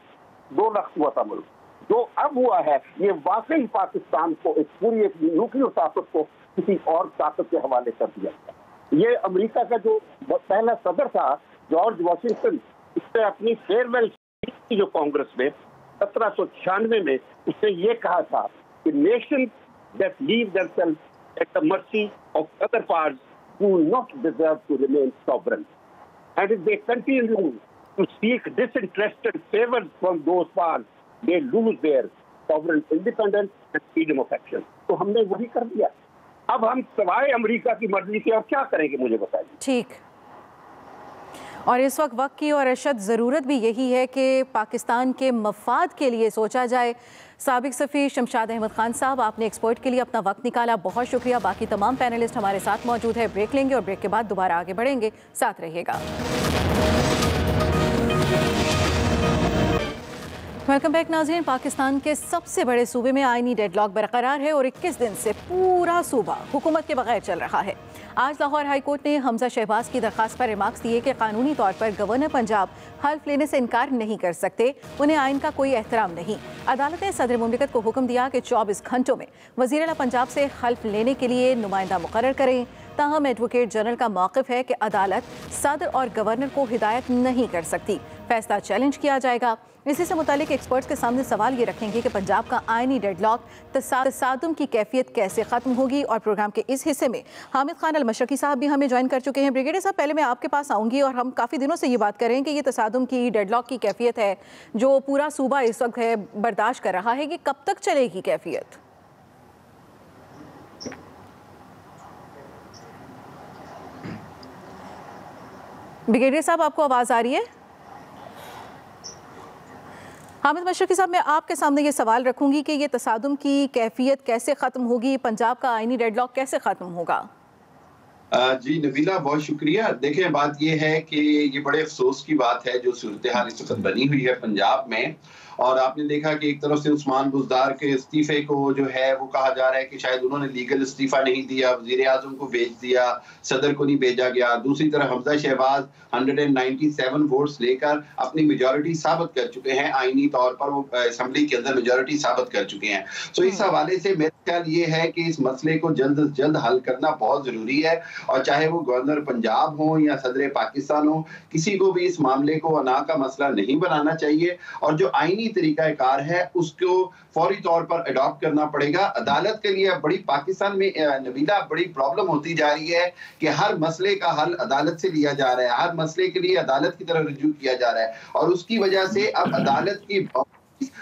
2 लाख हुआ था मुल्क। जो अब हुआ है ये वाकई पाकिस्तान को, एक पूरी एक न्यूक्लियर ताकत को किसी और ताकत के हवाले कर दिया। ये अमेरिका का जो पहला सदर था जॉर्ज वॉशिंगटन, इसने अपनी फेयरवेल की जो कांग्रेस में 1796 में उसने ये कहा था कि nation that leave themselves at the mercy of other parts who not deserve to remain sovereign, and if they continue to seek disinterested favors from those parts, they lose their sovereign independence and freedom of action. तो हमने वही कर दिया। अब हम सवाए America की मर्जी के और क्या करेंगे, मुझे बताइए। ठीक, और इस वक्त की और अशद ज़रूरत भी यही है कि पाकिस्तान के मफाद के लिए सोचा जाए। साबिक सफ़ीर शमशाद अहमद खान साहब, आपने एक्सपर्ट के लिए अपना वक्त निकाला, बहुत शुक्रिया। बाकी तमाम पैनलिस्ट हमारे साथ मौजूद है। ब्रेक लेंगे और ब्रेक के बाद दोबारा आगे बढ़ेंगे, साथ रहिएगा। वेलकम बैक नाज़रीन। पाकिस्तान के सबसे बड़े सूबे में आईनी डेडलॉक बरकरार है और 21 दिन से पूरा सूबा हुकूमत के बगैर चल रहा है। आज लाहौर हाई कोर्ट ने हमजा शहबाज की दरख्वास्त पर रिमार्क्स दिए कि कानूनी तौर पर गवर्नर पंजाब हल्फ लेने से इनकार नहीं कर सकते, उन्हें आइन का कोई एहतराम नहीं। अदालत ने सदर मुमलिकत को हुक्म दिया कि 24 घंटों में वज़ीर आला पंजाब से हल्फ लेने के लिए नुमाइंदा मुकर्रर करें। ताहम एडवोकेट जनरल का मौक़िफ़ है कि अदालत सदर और गवर्नर को हिदायत नहीं कर सकती, फैसला चैलेंज किया जाएगा। इसी से मुतालिक एक्सपर्ट्स के सामने सवाल ये रखेंगे कि पंजाब का आइनी डेडलॉक तसादुम की कैफियत कैसे ख़त्म होगी। और प्रोग्राम के इस हिस्से में हामिद खान अल-मशरकी साहब भी हमें ज्वाइन कर चुके हैं। ब्रिगेडियर साहब, पहले मैं आपके पास आऊँगी और हम काफ़ी दिनों से ये बात करें कि ये तसादुम की, डेडलॉक की कैफियत है जो पूरा सूबा इस वक्त है बर्दाश्त कर रहा है, कि कब तक चलेगी कैफियत? ब्रिगेडियर साहब, आपको आवाज़ आ रही है? हामिद मशरकी साहब, मैं आपके सामने ये सवाल रखूंगी कि ये तसादुम की कैफियत कैसे ख़त्म होगी, पंजाब का आइनी डेडलॉक कैसे ख़त्म होगा? जी नबीला, बहुत शुक्रिया। देखें, बात ये है कि ये बड़े अफसोस की बात है जो सूरत हाल इस वक्त बनी हुई है पंजाब में। और आपने देखा कि एक तरफ से उस्मान बुज़दार के इस्तीफे को जो है वो कहा जा रहा है कि शायद उन्होंने लीगल इस्तीफा नहीं दिया, वज़ीर आज़म को भेज दिया, सदर को नहीं भेजा गया। दूसरी तरफ हमजा शहबाज 197 वोट्स लेकर अपनी मेजॉरिटी साबित कर चुके हैं, आईनी तौर पर वो असेंबली के अंदर मेजॉरिटी साबित कर चुके हैं। तो इस हवाले से मेरा ख्याल ये है कि इस मसले को जल्द से जल्द हल करना बहुत जरूरी है। और चाहे वो गवर्नर पंजाब हो या सदर पाकिस्तान हो, किसी को भी इस मामले को अना का मसला नहीं बनाना चाहिए। और जो आईनी तरीकाकार है उसको फौरी तौर पर अडॉप्ट करना पड़ेगा। अदालत के लिए बड़ी पाकिस्तान में नबीला बड़ी प्रॉब्लम होती जा रही है कि हर मसले का हल अदालत से लिया जा रहा है, हर मसले के लिए अदालत की तरफ रुजू किया जा रहा है। और उसकी वजह से अब अदालत की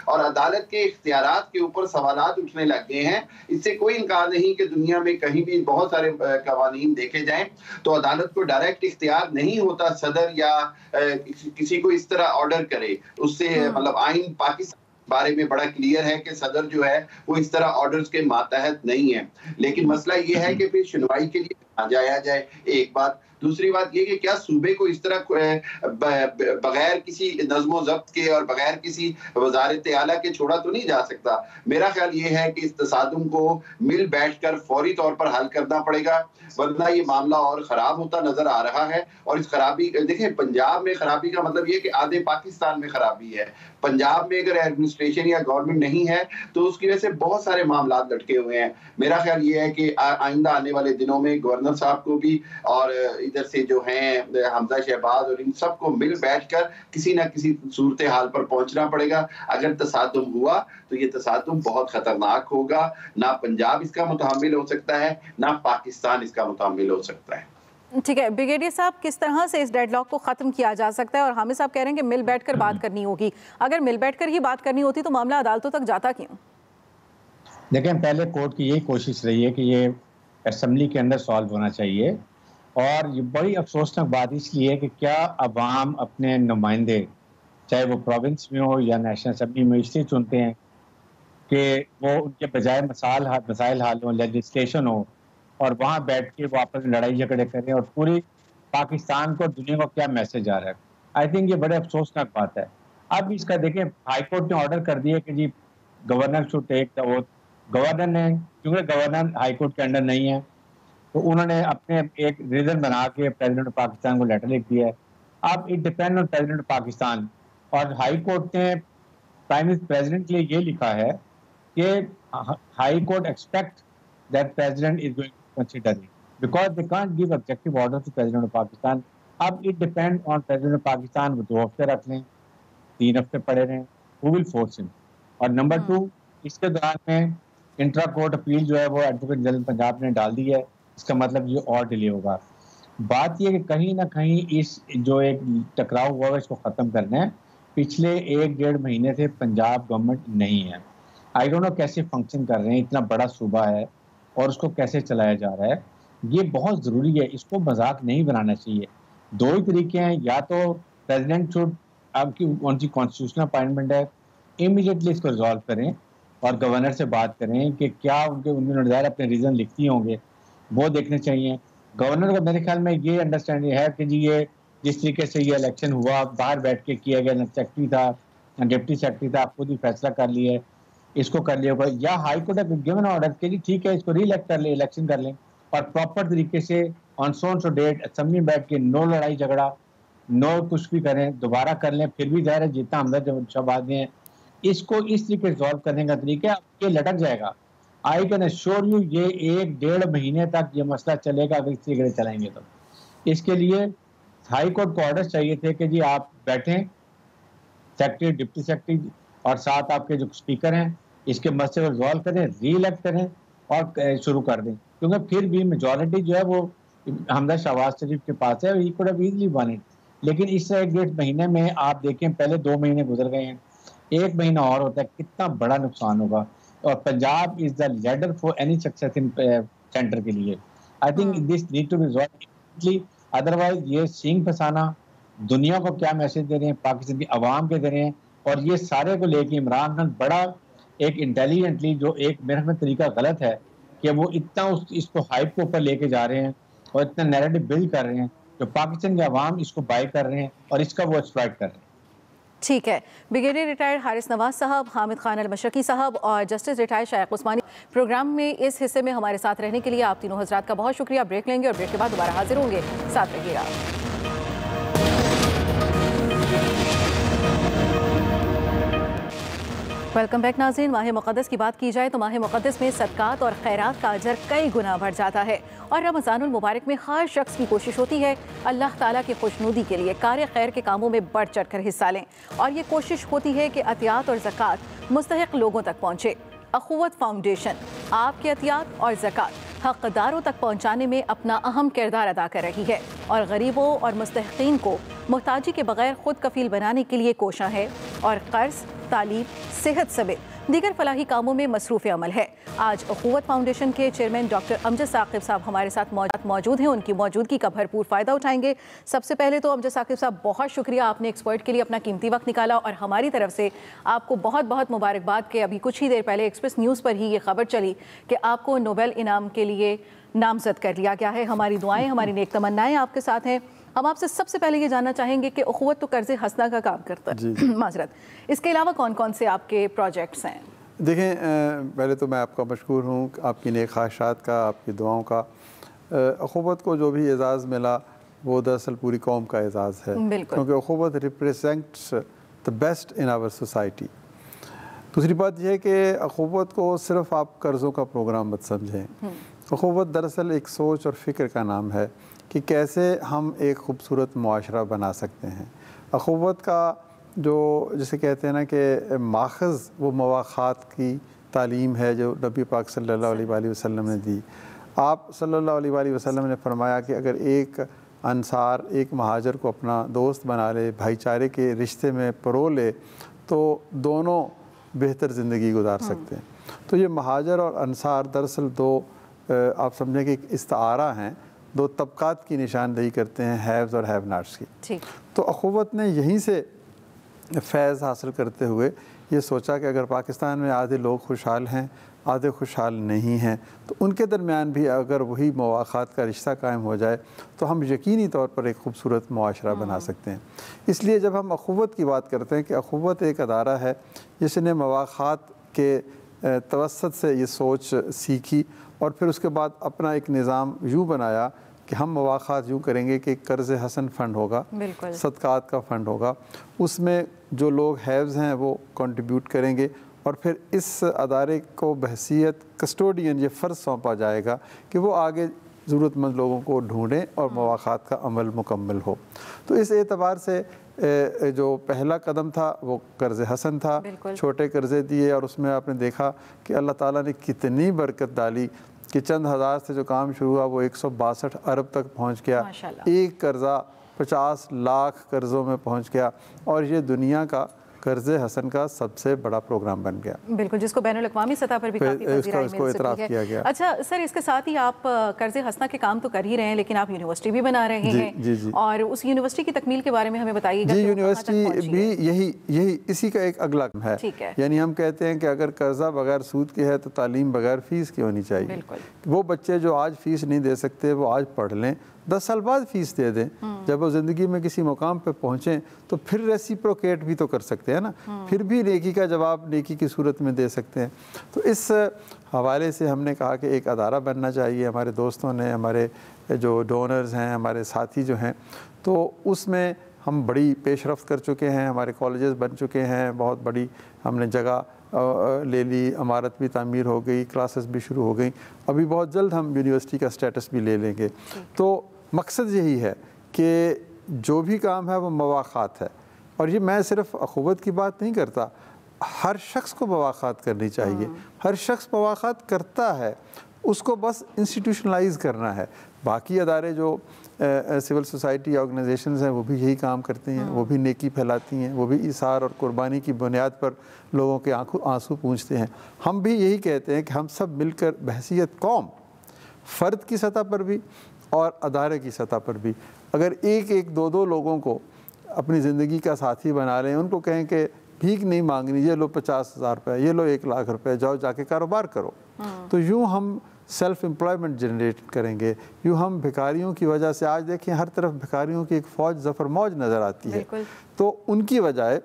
और अदालत के इख्तियारात के ऊपर सवालात उठने लग गए हैं। इससे कोई इनकार नहीं कि दुनिया में कहीं भी बहुत सारे कवानीन देखे जाएं तो अदालत को डायरेक्ट इख्तियार नहीं होता सदर या किसी को इस तरह ऑर्डर करे। उससे मतलब आइन पाकिस्तान बारे में बड़ा क्लियर है कि सदर जो है वो इस तरह ऑर्डर्स के मातहत नहीं है। लेकिन मसला ये है कि फिर सुनवाई के लिए आ जाया जाए, एक बात। दूसरी बात ये कि क्या सूबे को इस तरह बगैर किसी नज़्मो ज़ब्त के और बगैर किसी वज़ारत आला के छोड़ा तो नहीं जा सकता। मेरा ख्याल ये है कि इस तसादुम को मिल बैठकर फौरी तौर पर हल करना पड़ेगा, वरना ये मामला और ख़राब होता नज़र आ रहा है। और इस खराबी, देखें, पंजाब में खराबी का मतलब ये कि आधे पाकिस्तान में खराबी है। पंजाब में अगर एडमिनिस्ट्रेशन या गवर्नमेंट नहीं है तो उसकी वजह से बहुत सारे मामला लटके हुए हैं। मेरा ख्याल ये है कि आइंदा आने वाले दिनों में गवर्नर साहब को भी और इधर से जो हैं हमजा शहबाज और इन सबको मिल बैठकर किसी ना किसी सूरत हाल पर पहुंचना पड़ेगा। अगर तसादुम हुआ तो ये तसादुम बहुत खतरनाक होगा। ना पंजाब इसका मुतहम्मिल हो सकता है, ना पाकिस्तान इसका मुतहम्मिल हो सकता है। ठीक है ब्रिगेडियर साहब, किस तरह से इस डेडलॉक को खत्म किया जा सकता है? और हामिद साहब कह रहे हैं कि मिल बैठकर बात करनी होगी। अगर मिल बैठकर ही बात करनी होती तो मामला अदालतों तक जाता क्यों? देखें, पहले कोर्ट की यही कोशिश रही है कि ये असेंबली के अंदर सॉल्व होना चाहिए, और ये बड़ी अफसोसनाक बात इसलिए है कि क्या अवाम अपने नुमाइंदे चाहे वो प्रोविंस में हो या नेशनल असेंबली में इसलिए चुनते हैं कि वो उनके बजाय मसाइल हल हो, लेजिस्लेशन हो, और वहाँ बैठ के वो आपस में लड़ाई झगड़े करें, और पूरी पाकिस्तान को दुनिया को क्या मैसेज आ रहा है। आई थिंक ये बड़े अफसोसनाक बात है। अब इसका देखें, हाई कोर्ट ने ऑर्डर कर दिया कि जी governor should take the oath. Governor ने, क्योंकि गवर्नर हाई कोर्ट के अंडर नहीं है, तो उन्होंने अपने एक रीजन बना के प्रेसिडेंट ऑफ पाकिस्तान को लेटर लिख दिया है। अब it depend on president of Pakistan, और हाई कोर्ट ने प्राइम मिनिस्टर प्रेसिडेंट के लिए ये लिखा है कि high court expect that president is going to consider it because they can't give objective order to president of Pakistan. अब it depend on president of Pakistan, वो 2 हफ्ते रख लें, 3 हफ्ते पड़े रहें, हु विल फोर्स हिम। और नंबर 2, इसके दौरान में इंट्रा कोर्ट अपील जो है वो एडवोकेट जनरल पंजाब ने डाल दी है, इसका मतलब ये और डिले होगा। बात ये कि कहीं ना कहीं इस जो एक टकराव हुआ है इसको ख़त्म करना है। पिछले 1-1.5 महीने से पंजाब गवर्नमेंट नहीं है। आई डोंट नो कैसे फंक्शन कर रहे हैं, इतना बड़ा सूबा है और उसको कैसे चलाया जा रहा है। ये बहुत ज़रूरी है, इसको मजाक नहीं बनाना चाहिए। 2 ही तरीके हैं, या तो प्रेसिडेंट शुड, आपकी उनकी कॉन्स्टिट्यूशनल अपॉइंटमेंट है, इमीडिएटली इसको रिजॉल्व करें और गवर्नर से बात करें कि क्या उन्होंने ज़ाहिर अपने रीज़न लिखती होंगे, वो देखने चाहिए। गवर्नर को मेरे ख्याल में ये अंडरस्टैंडिंग है कि जी ये जिस तरीके से ये इलेक्शन हुआ बाहर बैठ के किया गया, सेक्रेटरी था, डिप्टी सेक्रेटरी था, खुद ही फैसला कर लिया, इसको कर लिया होगा, या हाई कोर्ट ने गिवन ऑर्डर के जी ठीक है इसको री-इलेक्ट कर ले, इलेक्शन कर लें, और प्रॉपर तरीके से ऑन सो डेट असेंबली बैठ के नो लड़ाई झगड़ा, नो कुछ भी करें, दोबारा कर लें। फिर भी ज़ाहिर है जितना हमदा शहबाज हैं, इसको इस तरीके सॉल्व करने का तरीका ये लटक जाएगा। आई कैन एश्योर यू ये 1-1.5 महीने तक ये मसला चलेगा अगर इस तरीके चलेंगे तो। इसके लिए हाई कोर्ट को ऑर्डर चाहिए थे कि जी आप बैठें, सेक्रेटरी, डिप्टी सेक्रेटरी और साथ आपके जो स्पीकर हैं, इसके मसले को रिजॉल्व करें, री-इलेक्ट करें और शुरू कर दें, क्योंकि फिर भी मेजॉरिटी जो है वो हमदा शहबाज शरीफ के पास है। He could have easily one it, लेकिन इस 1-1.5 महीने में आप देखें, पहले 2 महीने गुजर गए हैं, 1 महीना और होता है, कितना बड़ा नुकसान होगा। और Punjab is the leader for any success in centre के लिए। I think this need to be resolved immediately, otherwise ये सींग फसाना, दुनिया को क्या मैसेज दे रहे हैं, पाकिस्तान की आवाम के दे रहे हैं, और ये सारे को लेके इमरान खान बड़ा एक इंटेलिजेंटली, जो एक मेरे में तरीका गलत है कि वो इतना इसको हाइप के ऊपर लेके जा रहे हैं और इतना नैरेटिव बिल्ड कर रहे हैं, जो पाकिस्तान के अवाम इसको बाय कर रहे हैं और इसका वो एक्सप्लॉइट कर रहे हैं। ठीक है, ब्रिगेडियर रिटायर्ड हारिस नवाज साहब, हामिद खान अल-मशरकी साहब और जस्टिस रिटायर्ड शाइख उस्मानी, प्रोग्राम में इस हिस्से में हमारे साथ रहने के लिए आप तीनों हजरात का बहुत शुक्रिया। ब्रेक लेंगे और ब्रेक के बाद दोबारा हाजिर होंगे, साथ रहिएगा। वेलकम बैक नाज़रीन। माह मुक़द्दस की बात की जाए तो माह मुक़द्दस में सदक़ात और खैरात का अजर कई गुना बढ़ जाता है, और रमज़ानुल मुबारक में हर शख्स की कोशिश होती है अल्लाह ताला की खुशनुदी के लिए कार्य खैर के कामों में बढ़ चढ़ कर हिस्सा लें, और ये कोशिश होती है कि अतियात और ज़कात मुस्तहिक़ लोगों तक पहुँचे। अख़ुवत फाउंडेशन आपके अतियात और ज़कात हक़दारों तक पहुँचाने में अपना अहम किरदार अदा कर रही है, और गरीबों और मुस्तहिक़ीन को मोहताजी के बगैर खुद कफ़ील बनाने के लिए कोशां है, और कर्ज़, तालीम, सेहत समेत दीगर फलाही कामों में मसरूफ़ अमल है। आज अख़ुवत फाउंडेशन के चेयरमैन डॉक्टर अमजद साकिब साहब हमारे साथ मौजूद हैं, उनकी मौजूदगी का भरपूर फ़ायदा उठाएंगे। सबसे पहले तो अमजद साकिब साहब, बहुत शुक्रिया, आपने एक्सपर्ट के लिए अपना कीमती वक्त निकाला, और हमारी तरफ से आपको बहुत बहुत मुबारकबाद के अभी कुछ ही देर पहले एक्सप्रेस न्यूज़ पर ही ये खबर चली कि आपको नोबेल इनाम के लिए नामजद कर लिया गया है। हमारी दुआएं, हमारी नेक तमन्नाएं आपके साथ हैं। हम आपसे सबसे पहले ये जानना चाहेंगे कि अख़ुवत तो कर्ज़ हसना का काम करता है, माजरत, इसके अलावा कौन कौन से आपके प्रोजेक्ट्स हैं? देखें, पहले तो मैं आपका मशकूर हूँ, आपकी नेक ख्वाहिशात का, आपकी दुआओं का। अख़ुवत को जो भी एज़ाज़ मिला वो दरअसल पूरी कौम का एज़ाज़ है, क्योंकि अख़ुवत represents the best in our society. दूसरी बात यह है कि अख़ुवत को सिर्फ़ आप कर्ज़ों का प्रोग्राम मत समझें, अखुवत दरअसल एक सोच और फ़िक्र का नाम है कि कैसे हम एक ख़ूबसूरत मुआशरा बना सकते हैं। अखुवत का जो जिसे कहते हैं ना कि माखज़ वो मवाख़ात की तालीम है जो नबी पाक सल्लल्लाहु अलैहि वसल्लम ने दी। आप सल्लल्लाहु अलैहि वसल्लम ने फरमाया कि अगर एक अंसार एक महाजर को अपना दोस्त बना ले, भाईचारे के रिश्ते में परो ले, तो दोनों बेहतर ज़िंदगी गुजार सकते हैं। तो ये महाजर और अंसार दरअसल दो आप समझें कि एक इस्तारा हैं, दो तबकात की निशानदेही करते हैं, हैव्स और हैव नॉट्स की। तो अखुवत ने यहीं से फैज़ हासिल करते हुए ये सोचा कि अगर पाकिस्तान में आधे लोग खुशहाल हैं, आधे खुशहाल नहीं हैं, तो उनके दरमियान भी अगर वही मवाख़ात का रिश्ता कायम हो जाए तो हम यकीनी तौर पर एक ख़ूबसूरत मुआशरा बना सकते हैं। इसलिए जब हम अखुवत की बात करते हैं कि अखुवत एक अदारा है जिसने मवाख़ात के तवस्सुत से ये सोच सीखी और फिर उसके बाद अपना एक निज़ाम यूँ बनाया कि हम मवाख़ात यूँ करेंगे कि कर्ज़ हसन फ़ंड होगा, सदक़ात का फ़ंड होगा, उसमें जो लोग हैव्स हैं वो कंट्रीब्यूट करेंगे और फिर इस अदारे को बहसीत कस्टोडियन ये फ़र्ज़ सौंपा जाएगा कि वो आगे ज़रूरतमंद लोगों को ढूँढें और मवाख़ात का अमल मुकम्मल हो। तो इस एतबार से जो पहला कदम था वो कर्ज़ हसन था, छोटे कर्ज़े दिए और उसमें आपने देखा कि अल्लाह ताला ने कितनी बरकत डाली कि चंद हज़ार से जो काम शुरू हुआ वो 162 अरब तक पहुंच गया। एक कर्ज़ा 50 लाख कर्ज़ों में पहुंच गया और ये दुनिया का कर्ज़े हसन का सबसे बड़ा प्रोग्राम बन गया। बिल्कुल, जिसको बैनुल-अक़वामी सतह पर भी काफ़ी पज़ीराई मिल चुकी है। अच्छा सर, इसके साथ ही आप कर्ज़े हसना के काम तो कर ही रहे हैं, लेकिन आप यूनिवर्सिटी भी बना रहे हैं। जी। और उस यूनिवर्सिटी की तकमील के बारे में हमें बताइएगा। जी, यूनिवर्सिटी भी यही इसी का एक अगला है। यानी हम कहते हैं कि अगर कर्ज़ा बगैर सूद के है तो तालीम बगैर फ़ीस की होनी चाहिए। वो बच्चे जो आज फ़ीस नहीं दे सकते वो आज पढ़ लें, 10 साल बाद फ़ीस दे दें, जब वो ज़िंदगी में किसी मुकाम पे पहुँचें तो फिर रेसिप्रोकेट भी तो कर सकते हैं ना, फिर भी नेकी का जवाब नेकी की सूरत में दे सकते हैं। तो इस हवाले से हमने कहा कि एक अदारा बनना चाहिए। हमारे दोस्तों ने, हमारे जो डोनर्स हैं, हमारे साथी जो हैं, तो उसमें हम बड़ी पेशरफ्त कर चुके हैं। हमारे कॉलेजेस बन चुके हैं, बहुत बड़ी हमने जगह ले ली, इमारत भी तामीर हो गई, क्लासेस भी शुरू हो गई। अभी बहुत जल्द हम यूनिवर्सिटी का स्टेटस भी ले लेंगे। तो मकसद यही है कि जो भी काम है वो मवाख़ात है। और ये मैं सिर्फ अखुवत की बात नहीं करता, हर शख्स को मवाख़ात करनी चाहिए। हर शख्स मवाख़ात करता है, उसको बस इंस्टीट्यूशनलाइज करना है। बाकी अदारे जो सिविल सोसाइटी ऑर्गेनाइजेशंस हैं वो भी यही काम करते हैं, वो भी नेकी फैलाती हैं, वो भी इसार और कुर्बानी की बुनियाद पर लोगों के आंसू पूंछते हैं। हम भी यही कहते हैं कि हम सब मिलकर बहसीत कौम, फ़र्द की सतह पर भी और अदारे की सतह पर भी, अगर एक एक दो दो लोगों को अपनी ज़िंदगी का साथी बना लें, उनको कहें कि भीख नहीं मांगनी, ये लो 50,000 रुपये, ये लो 1 लाख रुपये, जाओ जाके कारोबार करो, तो यूँ हम सेल्फ एम्प्लॉयमेंट जनरेट करेंगे। यूँ हम भिखारियों की वजह से, आज देखें हर तरफ भिखारियों की एक फ़ौज ज़फ़र मौज नज़र आती है, तो उनकी बजाय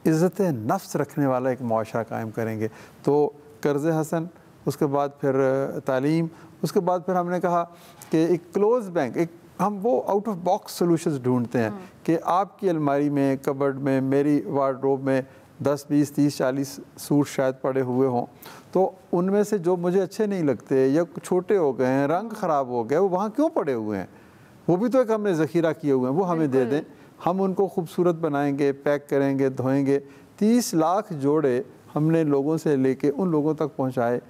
इज़्ज़त नफ्स रखने वाला एक मुआशरा कायम करेंगे। तो कर्ज़ हसन, उसके बाद फिर तालीम, उसके बाद फिर हमने कहा कि एक क्लोज बैंक, एक हम वो आउट ऑफ बॉक्स सोल्यूशंस ढूंढते हैं कि आपकी अलमारी में, कबर्ड में, मेरी वार्डरोब में 10, 20, 30, 40 सूट शायद पड़े हुए हों, तो उनमें से जो मुझे अच्छे नहीं लगते या छोटे हो गए हैं, रंग ख़राब हो गया, वो वहाँ क्यों पड़े हुए हैं, वो भी तो एक हमने ज़ख़ीरा किए हुए हैं, वो हमें दे दें, हम उनको खूबसूरत बनाएंगे, पैक करेंगे, धोएंगे। 30 लाख जोड़े हमने लोगों से लेके उन लोगों तक पहुँचाए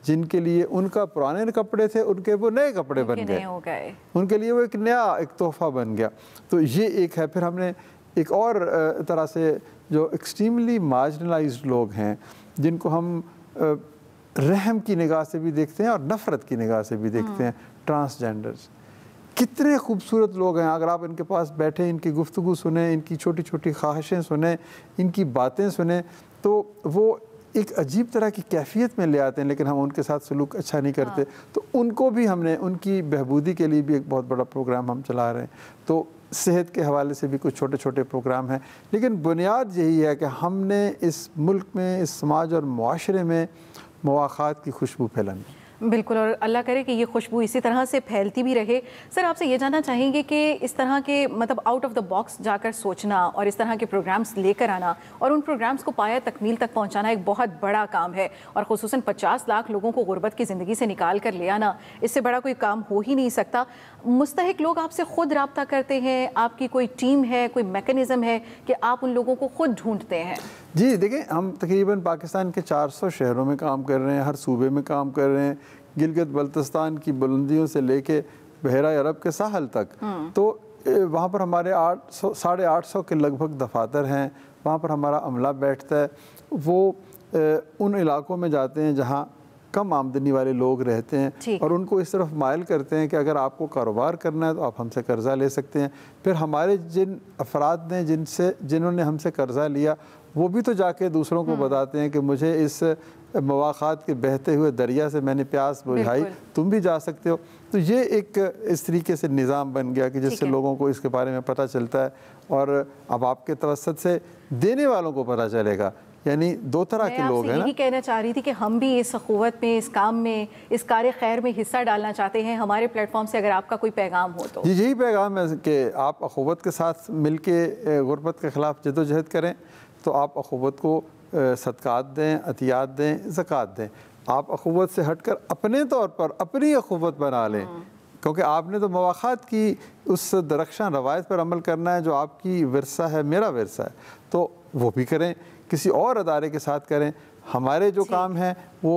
जिनके लिए उनका पुराने कपड़े थे, उनके वो नए कपड़े बन गए, उनके लिए वो एक नया एक तोहफ़ा बन गया। तो ये एक है। फिर हमने एक और तरह से जो एक्सट्रीमली मार्जिनलाइज्ड लोग हैं, जिनको हम रहम की निगाह से भी देखते हैं और नफ़रत की निगाह से भी देखते हैं, ट्रांसजेंडर्स, कितने खूबसूरत लोग हैं। अगर आप इनके पास बैठे, इनकी गुफ्तगू सुने, इनकी छोटी छोटी ख्वाहिशें सुने, इनकी बातें सुने, तो वो एक अजीब तरह की कैफियत में ले आते हैं, लेकिन हम उनके साथ सलूक अच्छा नहीं करते। तो उनको भी हमने, उनकी बहबूदी के लिए भी एक बहुत बड़ा प्रोग्राम हम चला रहे हैं। तो सेहत के हवाले से भी कुछ छोटे छोटे प्रोग्राम हैं, लेकिन बुनियाद यही है कि हमने इस मुल्क में, इस समाज और मुआशरे में मवाख़ात की खुशबू फैलानी। बिल्कुल, और अल्लाह करे कि ये खुशबू इसी तरह से फैलती भी रहे। सर, आपसे ये जानना चाहेंगे कि इस तरह के मतलब आउट ऑफ द बॉक्स जाकर सोचना और इस तरह के प्रोग्राम्स लेकर आना और उन प्रोग्राम्स को पाया तकमील तक पहुंचाना एक बहुत बड़ा काम है, और ख़ुसूसन 50 लाख लोगों को गुर्बत की ज़िंदगी से निकाल कर ले आना, इससे बड़ा कोई काम हो ही नहीं सकता। मुस्तहिक लोग आपसे खुद रब्ता करते हैं, आपकी कोई टीम है, कोई मैकेनिज़्म है कि आप उन लोगों को खुद ढूंढते हैं? जी देखिए, हम तकरीबन पाकिस्तान के 400 शहरों में काम कर रहे हैं, हर सूबे में काम कर रहे हैं, गिलगित बल्तिस्तान की बुलंदियों से लेके बहरा अरब के साहल तक। तो वहाँ पर हमारे 800 के लगभग दफातर हैं, वहाँ पर हमारा अमला बैठता है। वो उन इलाकों में जाते हैं जहाँ कम आमदनी वाले लोग रहते हैं और उनको इस तरफ माइल करते हैं कि अगर आपको कारोबार करना है तो आप हमसे कर्ज़ा ले सकते हैं। फिर हमारे जिन अफराद ने जिन्होंने हमसे कर्ज़ा लिया वो भी तो जाके दूसरों को बताते हैं कि मुझे इस मवाक़ात के बहते हुए दरिया से मैंने प्यास बुझाई, तुम भी जा सकते हो। तो ये एक इस तरीके से निज़ाम बन गया कि जिससे लोगों को इसके बारे में पता चलता है और अब आपके तवस्सुत से देने वालों को पता चलेगा। यानी दो तरह के लोग हैं ना। यही कहना चाह रही थी कि हम भी इस अख़ुवत में, इस काम में, इस कार्य खैर में हिस्सा डालना चाहते हैं। हमारे प्लेटफॉर्म से अगर आपका कोई पैगाम हो तो। जी यही पैगाम है कि आप अख़ुवत के साथ मिल के गुर्बत के ख़िलाफ़ जदोजहद करें। तो आप अख़ुवत को सदक़ात दें, अतियात दें, ज़कात दें। आप अख़ुवत से हटकर अपने तौर पर अपनी अख़ुवत बना लें, क्योंकि आपने तो मवाक़ात की उस दरख्शां रवायत पर अमल करना है जो आपकी विरसा है, मेरा विरसा है। तो वो भी करें, किसी और अदारे के साथ करें। हमारे जो काम है वो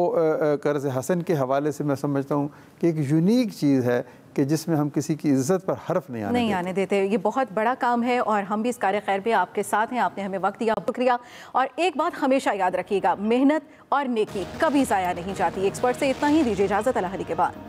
कर्ज़ हसन के हवाले से मैं समझता हूँ कि एक यूनिक चीज़ है कि जिसमें हम किसी की इज्जत पर हर्फ नहीं आने देते। ये बहुत बड़ा काम है और हम भी इस कार्य खैर पे आपके साथ हैं। आपने हमें वक्त दिया, शुक्रिया। और एक बात हमेशा याद रखिएगा, मेहनत और नेकी कभी ज़ाया नहीं जाती। एक्सपर्ट से इतना ही, दीजिए इजाज़त, अल्लाह के बाद।